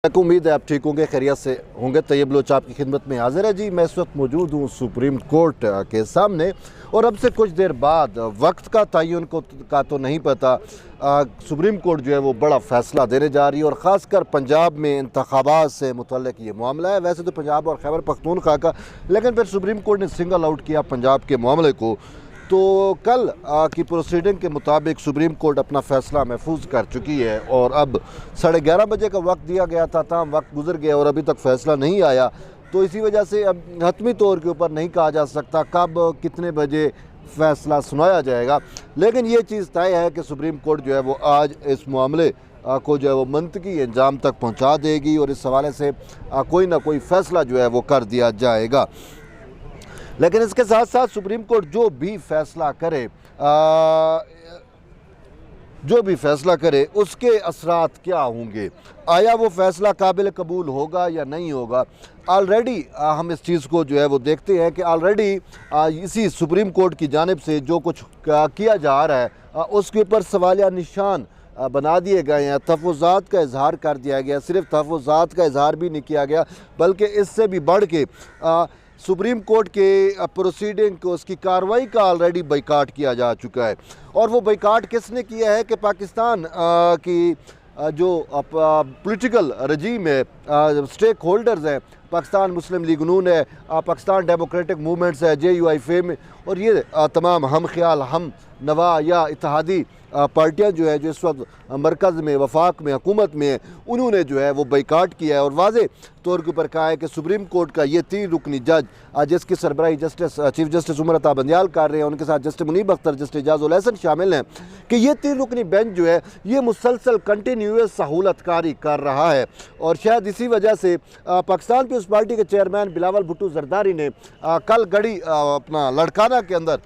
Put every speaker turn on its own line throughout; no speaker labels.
उम्मीद है आप ठीक होंगे, खैरियत से होंगे। तैयब लोच आपकी खिदमत में हाजिर है जी। मैं इस वक्त मौजूद हूँ सुप्रीम कोर्ट के सामने और अब से कुछ देर बाद वक्त का तयन का तो नहीं पता, सुप्रीम कोर्ट जो है वो बड़ा फ़ैसला देने जा रही है और ख़ासकर पंजाब में इंतखाबात से मुतल्लिक़ ये मामला है। वैसे तो पंजाब और खैबर पख्तूनख्वा का, लेकिन फिर सुप्रीम कोर्ट ने सिंगल आउट किया पंजाब के मामले को। तो कल की प्रोसीडिंग के मुताबिक सुप्रीम कोर्ट अपना फ़ैसला महफूज कर चुकी है और अब 11:30 बजे का वक्त दिया गया था, ताम वक्त गुजर गया और अभी तक फ़ैसला नहीं आया। तो इसी वजह से अब हतमी तौर के ऊपर नहीं कहा जा सकता कब कितने बजे फ़ैसला सुनाया जाएगा, लेकिन ये चीज़ तय है कि सुप्रीम कोर्ट जो है वो आज इस मामले को जो है वो मंतकी अंजाम तक पहुँचा देगी और इस हवाले से कोई ना कोई फ़ैसला जो है वो कर दिया जाएगा। लेकिन इसके साथ साथ सुप्रीम कोर्ट जो भी फैसला करे उसके असरात क्या होंगे, आया वो फ़ैसला काबिल कबूल होगा या नहीं होगा। ऑलरेडी हम इस चीज़ को जो है वो देखते हैं कि ऑलरेडी इसी सुप्रीम कोर्ट की जानिब से जो कुछ किया जा रहा है उसके ऊपर सवालिया निशान बना दिए गए हैं। तहफ़्फ़ुज़ात का इजहार कर दिया गया, सिर्फ तहफ़्फ़ुज़ात का इजहार भी नहीं किया गया बल्कि इससे भी बढ़ के सुप्रीम कोर्ट के प्रोसीडिंग को, उसकी कार्रवाई का ऑलरेडी बाइकाट किया जा चुका है। और वो बाइकाट किसने किया है कि पाकिस्तान की जो पॉलिटिकल रजीम है, स्टेक होल्डर्स हैं, पाकिस्तान मुस्लिम लीग नून है, पाकिस्तान डेमोक्रेटिक मूवमेंट्स है, JUIF में, और ये तमाम हम ख्याल हम नवा या इत्तेहादी पार्टियां जो है जो इस वक्त मरकज़ में, वफाक में, हुकूमत में है, उन्होंने जो है वो बाइकाट किया है और वाज़े तौर के ऊपर कहा है कि सुप्रीम कोर्ट का ये 3 रुकनी जज जिसकी सरबराही चीफ जस्टिस उमर अता बंदियाल कर रहे हैं, उनके साथ जस्टिस मुनीब अख्तर, जस्टिस एजाजुल हसन शामिल हैं, कि ये 3 रुकनी बेंच जो है ये मुसलसल कंटिन्यूस सहूलतकारी कर रहा है। और शायद इसी वजह से पाकिस्तान पीपल्स पार्टी के चेयरमैन बिलावल भुट्टो जरदारी ने कल गढ़ी अपना लड़काना के अंदर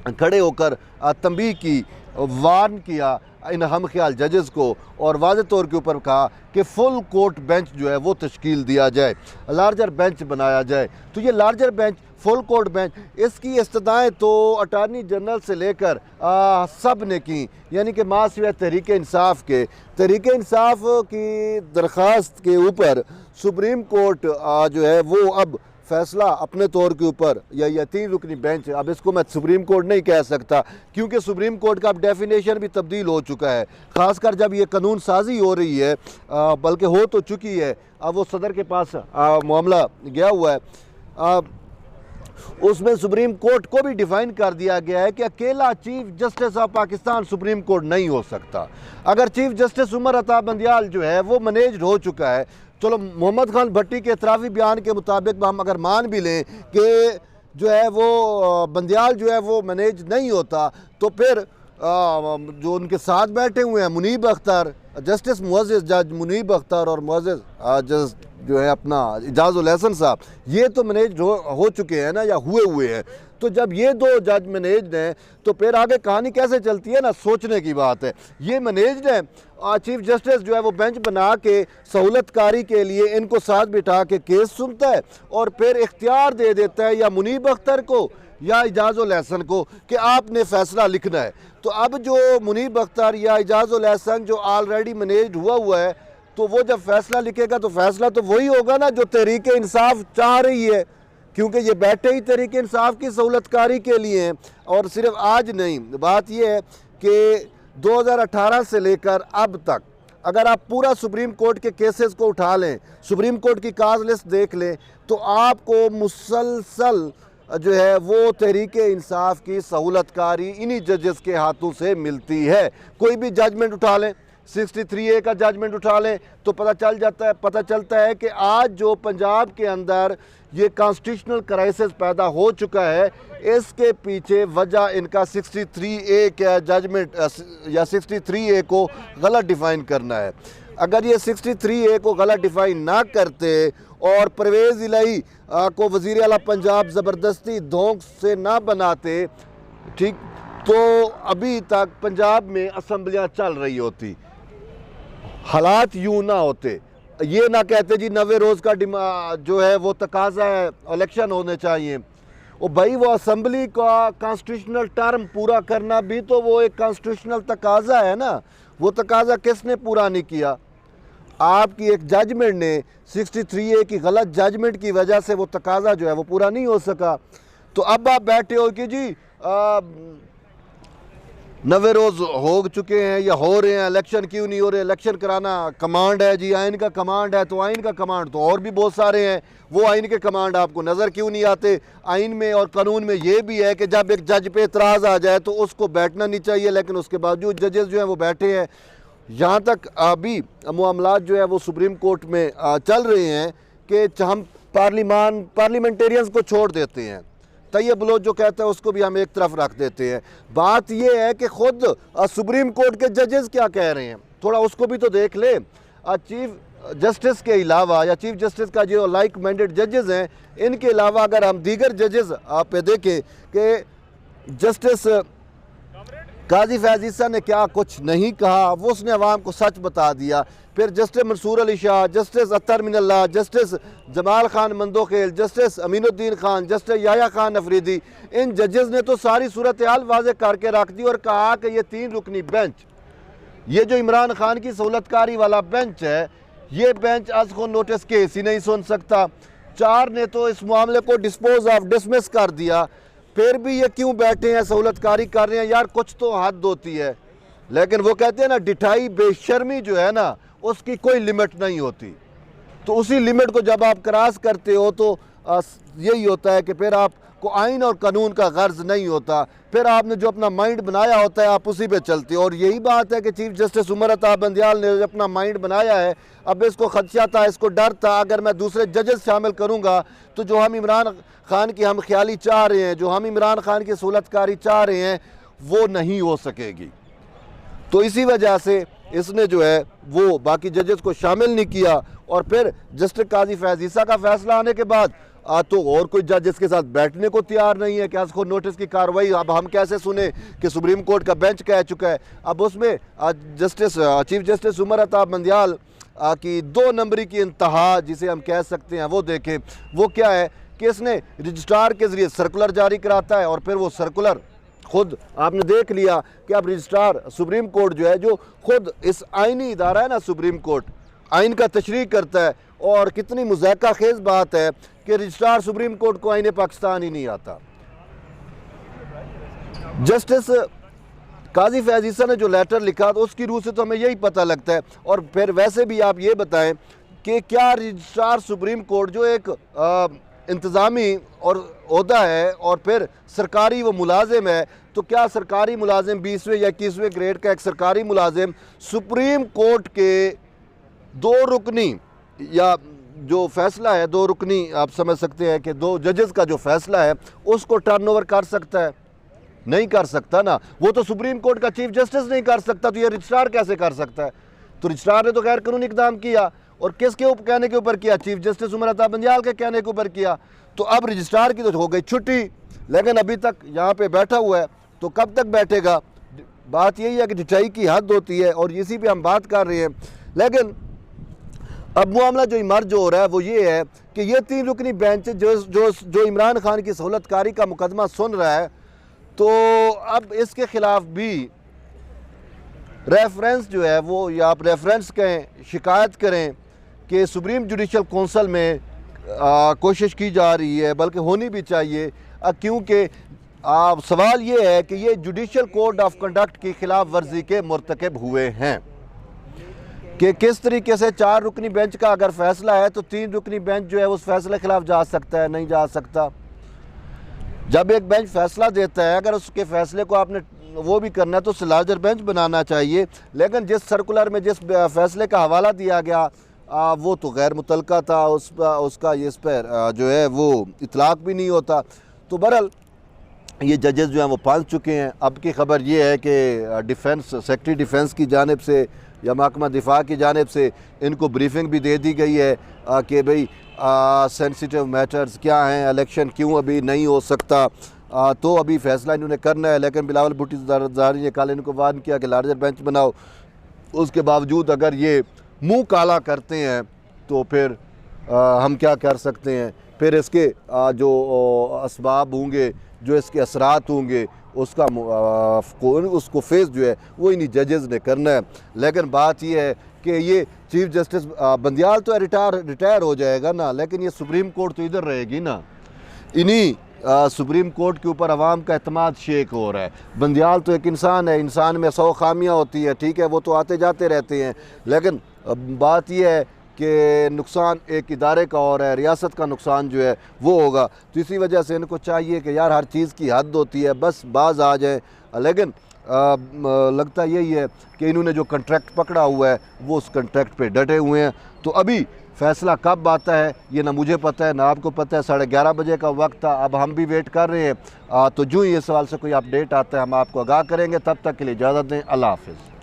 खड़े होकर तंबीह की, वार्न किया इन हम ख्याल जजेस को और वाज़े तौर के ऊपर कहा कि फुल कोर्ट बेंच जो है वो तश्कील दिया जाए, लार्जर बेंच बनाया जाए। तो ये larger bench, full court bench, इसकी इस्तदाएँ तो अटारनी जनरल से लेकर सब ने की, यानी कि मां सिवाय तहरीक इंसाफ के, तहरीक इंसाफ की दरख्वास्त के ऊपर सुप्रीम कोर्ट जो है वो अब फ़ैसला अपने तौर के ऊपर या 3 रुकनी बेंच, अब इसको मैं सुप्रीम कोर्ट नहीं कह सकता क्योंकि सुप्रीम कोर्ट का अब डेफिनेशन भी तब्दील हो चुका है, ख़ासकर जब ये कानून साजी हो रही है, बल्कि हो तो चुकी है, अब वो सदर के पास मामला गया हुआ है। उसमें सुप्रीम कोर्ट को भी डिफ़ाइन कर दिया गया है कि अकेला chief justice of Pakistan supreme court नहीं हो सकता। अगर चीफ जस्टिस उमर अता बंदियाल जो है वो मैनेज हो चुका है, चलो मोहम्मद खान भट्टी के एतराफ़ी बयान के मुताबिक हम अगर मान भी लें कि जो है वो बंदियाल जो है वो मैनेज नहीं होता, तो फिर जो उनके साथ बैठे हुए हैं मुनीब अख्तर, जस्टिस मुअज़्ज़िज़ जज मुनीब अख्तर और मुअज़्ज़िज़ जज जो है अपना एजाजुल हसन साहब, ये तो मैनेज हो चुके हैं ना, या हुए हैं। तो जब ये 2 जज मैनेज्ड हैं तो फिर आगे कहानी कैसे चलती है ना, सोचने की बात है। ये मैनेज्ड है, चीफ जस्टिस जो है वो बेंच बना के सहूलतकारी के लिए इनको साथ बिठा के केस सुनता है और फिर इख्तियार दे देता है या मुनीब अख्तर को या एजाजुल हसन को कि आपने फ़ैसला लिखना है। तो अब जो मुनीब अख्तर या एजाजुल हसन जो ऑलरेडी मैनेज्ड हुआ है, तो वो जब फ़ैसला लिखेगा तो फ़ैसला तो वही होगा ना जो तहरीक इंसाफ चाह रही है, क्योंकि ये बैठे ही तहरीक इंसाफ की सहूलतकारी के लिए हैं। और सिर्फ आज नहीं, बात यह है कि 2018 से लेकर अब तक अगर आप पूरा सुप्रीम कोर्ट के केसेस को उठा लें, सुप्रीम कोर्ट की काज लिस्ट देख लें, तो आपको मुसलसल जो है वो तहरीक इंसाफ की सहूलतकारी इन्हीं जजेस के हाथों से मिलती है। कोई भी जजमेंट उठा लें, 63A का जजमेंट उठा लें तो पता चलता है कि आज जो पंजाब के अंदर ये कॉन्स्टिट्यूशनल क्राइसिस पैदा हो चुका है, इसके पीछे वजह इनका 63A का जजमेंट या 63A को गलत डिफ़ाइन करना है। अगर ये 63A को गलत डिफ़ाइन ना करते और परवेज़ इलाही को वज़ीर आला पंजाब ज़बरदस्ती धोंक से ना बनाते, ठीक, तो अभी तक पंजाब में असम्बलियाँ चल रही होती, हालात यूँ ना होते। ये ना कहते जी 90 रोज़ का जो है वो तकाजा है, इलेक्शन होने चाहिए। और भाई वो असम्बली का कॉन्स्टिट्यूशनल टर्म पूरा करना भी तो वो एक कॉन्स्टिट्यूशनल तकाजा है ना, वो तकाजा किसने पूरा नहीं किया। आपकी एक जजमेंट ने 63A की गलत जजमेंट की वजह से वो तकाजा जो है वो पूरा नहीं हो सका। तो अब आप बैठे हो कि जी 90 रोज़ हो चुके हैं या हो रहे हैं, इलेक्शन क्यों नहीं हो रहे, इलेक्शन कराना कमांड है जी, आइन का कमांड है। तो आइन का कमांड तो और भी बहुत सारे हैं, वो आइन के कमांड आपको नज़र क्यों नहीं आते? आइन में और कानून में ये भी है कि जब एक जज पे एतराज़ आ जाए तो उसको बैठना नहीं चाहिए, लेकिन उसके बावजूद जजेस जो हैं वो बैठे हैं। यहाँ तक अभी मामलात जो है वो सुप्रीम कोर्ट में चल रहे हैं कि हम पार्लियामेंटेरियंस को छोड़ देते हैं, तैयब बलोच जो कहता है उसको भी हम एक तरफ रख देते हैं। बात यह है कि खुद सुप्रीम कोर्ट के जजेस क्या कह रहे हैं, थोड़ा उसको भी तो देख ले। चीफ जस्टिस के अलावा या चीफ जस्टिस का जो लाइक मैंडेड जजेस हैं, इनके अलावा अगर हम दीगर जजेस पे देखें कि जस्टिस काजी फैज़ ईसा ने क्या कुछ नहीं कहा, वो उसने अवाम को सच बता दिया। फिर justice Mansoor Ali Shah, justice Athar Minallah, justice Jamal Khan Mandokhail, justice Aminuddin Khan, justice Yahya Khan Afridi, इन जजेस ने तो सारी सूरत हाल वाज़े करके रख दी और कहा कि ये 3 रुकनी बेंच, ये जो इमरान खान की सहूलतकारी वाला बेंच है, ये बेंच आज को नोटिस केस ही नहीं सुन सकता। 4 ने तो इस मामले को डिसमिस कर दिया, फिर भी ये क्यों बैठे हैं, सहूलतकारी कर रहे हैं? यार कुछ तो हद होती है। लेकिन वो कहते हैं ना, डिठाई बेशर्मी जो है ना, उसकी कोई लिमिट नहीं होती। तो उसी लिमिट को जब आप क्रॉस करते हो तो यही होता है कि फिर आपको आइन और कानून का गर्ज नहीं होता, फिर आपने जो अपना माइंड बनाया होता है आप उसी पे चलते हो। और यही बात है कि चीफ जस्टिस उमर अता बंदियाल ने अपना माइंड बनाया है, अब इसको खदशा था, इसको डर था, अगर मैं दूसरे जजेस शामिल करूँगा तो जो हम इमरान खान की हम ख्याली चाह रहे हैं, जो हम इमरान खान की सहूलतकारी चाह रहे हैं, वो नहीं हो सकेगी। तो इसी वजह से इसने जो है वो बाकी जजेस को शामिल नहीं किया। और फिर जस्टिस काजी फैज़ ईसा का फैसला आने के बाद तो और कोई जज इसके साथ बैठने को तैयार नहीं है कि आज को नोटिस की कार्रवाई अब हम कैसे सुने कि सुप्रीम कोर्ट का बेंच कह चुका है। अब उसमें चीफ जस्टिस उमर अता बंदियाल की 2 नंबरी की इंतहा जिसे हम कह सकते हैं वो देखें। वो क्या है कि इसने रजिस्ट्रार के ज़रिए सर्कुलर जारी कराता है और फिर वो सर्कुलर खुद आपने देख लिया कि अब रजिस्ट्रार सुप्रीम कोर्ट जो है, जो खुद इस आइनी इदारा है ना, सुप्रीम कोर्ट आइन का तशरीह करता है। और कितनी मुज़ाहिका खेज़ बात है कि रजिस्ट्रार सुप्रीम कोर्ट को आइन पाकिस्तान ही नहीं आता। जस्टिस काजी फैज़ ईसा ने जो लेटर लिखा तो उसकी रूह से तो हमें यही पता लगता है। और फिर वैसे भी आप ये बताएं कि क्या रजिस्ट्रार सुप्रीम कोर्ट जो एक इंतज़ामी और ओहदा है और फिर सरकारी वो मुलाजिम है, तो क्या सरकारी मुलाजिम 20वें या 21वें ग्रेड का एक सरकारी मुलाजिम सुप्रीम कोर्ट के 2 रुकनी या जो फैसला है 2 रुकनी, आप समझ सकते हैं कि 2 जजेस का जो फैसला है उसको टर्नओवर कर सकता है? नहीं कर सकता ना। वो तो सुप्रीम कोर्ट का चीफ जस्टिस नहीं कर सकता, तो ये रजिस्ट्रार कैसे कर सकता है? तो रजिस्ट्रार ने तो गैर कानूनी इकदाम किया और किसके कहने के ऊपर किया? चीफ जस्टिस उमर अता बंदियाल के कहने के ऊपर किया। तो अब रजिस्ट्रार की तो हो गई छुट्टी, लेकिन अभी तक यहाँ पे बैठा हुआ है, तो कब तक बैठेगा? बात यही है कि डिटाई की हद होती है और इसी पे हम बात कर रहे हैं। लेकिन अब मामला जो इमर्ज हो रहा है वो ये है कि ये 3 रुकनी बेंच जो इमरान खान की सहूलतकारी का मुकदमा सुन रहा है, तो अब इसके ख़िलाफ़ भी रेफरेंस जो है वो, या आप रेफरेंस कहें, शिकायत करें कि सुप्रीम जुडिशल कौंसल में कोशिश की जा रही है, बल्कि होनी भी चाहिए, क्योंकि सवाल ये है कि ये जुडिशल कोड ऑफ कंडक्ट की खिलाफ वर्जी के मुर्तकब हुए हैं कि किस तरीके से 4 रुकनी बेंच का अगर फैसला है तो 3 रुकनी बेंच जो है उस फैसले के खिलाफ जा सकता है? नहीं जा सकता। जब एक बेंच फैसला देता है, अगर उसके फैसले को आपने वो भी करना है तो उसे लार्जर बेंच बनाना चाहिए। लेकिन जिस सर्कुलर में जिस फैसले का हवाला दिया गया वो तो गैर मुतलका था, उसका इस पर जो है वो इतलाक़ भी नहीं होता। तो बहरहाल ये जजेस जो हैं वो पहुंच चुके हैं। अब की ख़बर ये है कि डिफेंस सेक्रेटरी डिफेंस की जानिब से या महकमा दिफा की जानिब से इनको ब्रीफिंग भी दे दी गई है कि भाई सेंसिटिव मैटर्स क्या हैं, इलेक्शन क्यों अभी नहीं हो सकता, तो अभी फ़ैसला इन्होंने करना है। लेकिन बिलावल भुट्टो ज़रदारी ने कल इनको वार्न किया कि लार्जर बेंच बनाओ। उसके बावजूद अगर ये मुंह काला करते हैं तो फिर हम क्या कर सकते हैं? फिर इसके जो असबाब होंगे, जो इसके असरात होंगे, उसको फेस जो है वो इन्हीं जजेस ने करना है। लेकिन बात यह है कि ये चीफ जस्टिस बंदियाल तो रिटायर हो जाएगा ना, लेकिन ये सुप्रीम कोर्ट तो इधर रहेगी ना। इन्हीं सुप्रीम कोर्ट के ऊपर अवाम का एतमाद शेक हो रहा है। बंदियाल तो एक इंसान है, इंसान में 100 खामियाँ होती है, ठीक है, वो तो आते जाते रहते हैं, लेकिन बात यह है कि नुकसान एक इदारे का और है, रियासत का नुकसान जो है वो होगा। तो इसी वजह से इनको चाहिए कि यार हर चीज़ की हद होती है, बस बाज आ जाए। लेकिन लगता यही है कि इन्होंने जो कॉन्ट्रैक्ट पकड़ा हुआ है वो उस कॉन्ट्रैक्ट पे डटे हुए हैं। तो अभी फ़ैसला कब आता है ये ना मुझे पता है ना आपको पता है। 11:30 बजे का वक्त था, अब हम भी वेट कर रहे हैं। तो जो ही इस सवाल से कोई अपडेट आता है हम आपको आगाह करेंगे। तब तक के लिए इजाज़त दें, अल्लाह हाफ़िज़।